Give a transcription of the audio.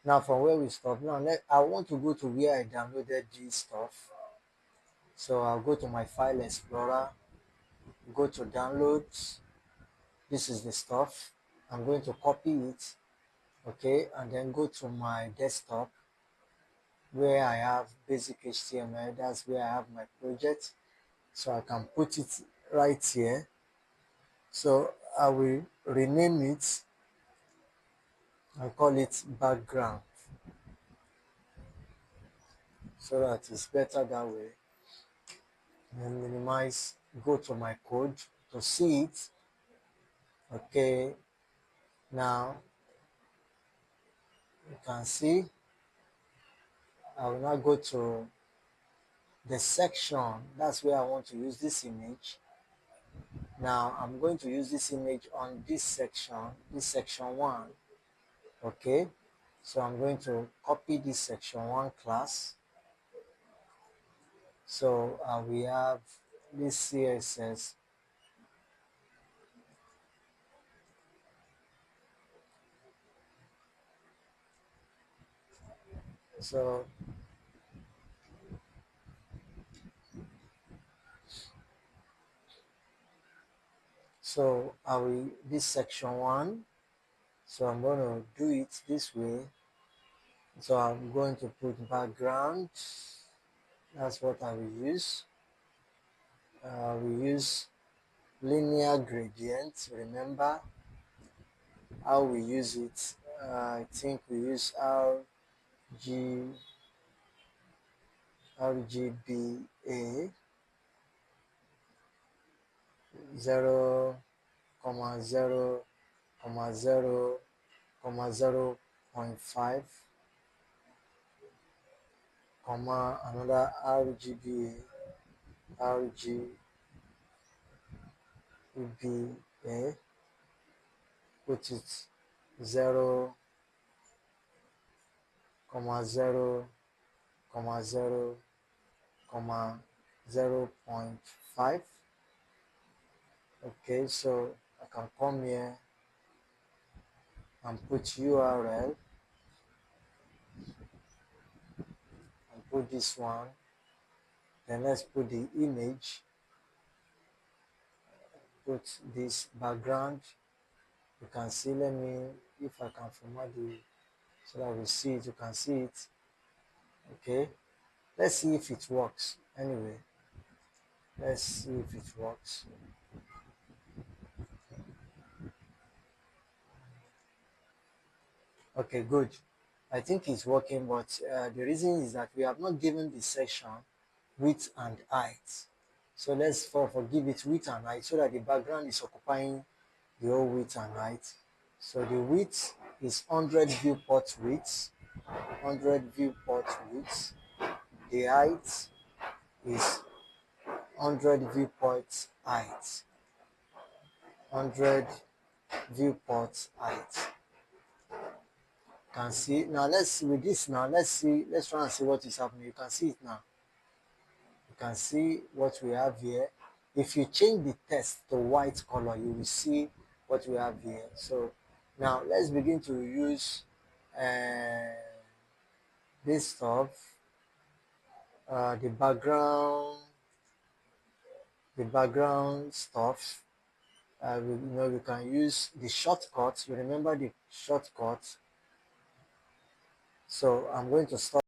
Now from where we stop, now I want to go to where I downloaded this stuff. So I'll go to my file explorer, go to downloads. This is the stuff. I'm going to copy it, okay, and then go to my desktop where I have basic HTML. That's where I have my project. So I can put it right here. So I will rename it and call it background so that it's better that way. And minimize, go to my code to see it. Okay, now you can see I will now go to the section. That's where I want to use this image. Now I'm going to use this image on this section 1. Okay, so I'm going to copy this section 1 class. So we have this CSS. So I will this section 1. So I'm going to do it this way. So I'm going to put background. That's what I will use. We use linear gradient. Remember how we use it? I think we use RGBA 0,0,0,0.5, comma another RGBA, put it 0, 0, 0, 0.5. Okay, so I can come here and put URL and put this one. Then let's put the image, put this background. You can see, let me, if I can format the, so that we see it, you can see it. Okay, let's see if it works. Anyway, let's see if it works. Okay, good. I think it's working, but the reason is that we have not given the section width and height. So let's give it width and height so that the background is occupying the whole width and height. So the width is 100 viewport width, 100 viewport width. The height is 100 viewport height, 100 viewport height. Can see now. Let's see with this now. Let's try and see what is happening. You can see it now. You can see what we have here. If you change the text to white color, you will see what we have here. So now let's begin to use this stuff, the background stuff. We can use the shortcut. You remember the shortcut. So I'm going to stop.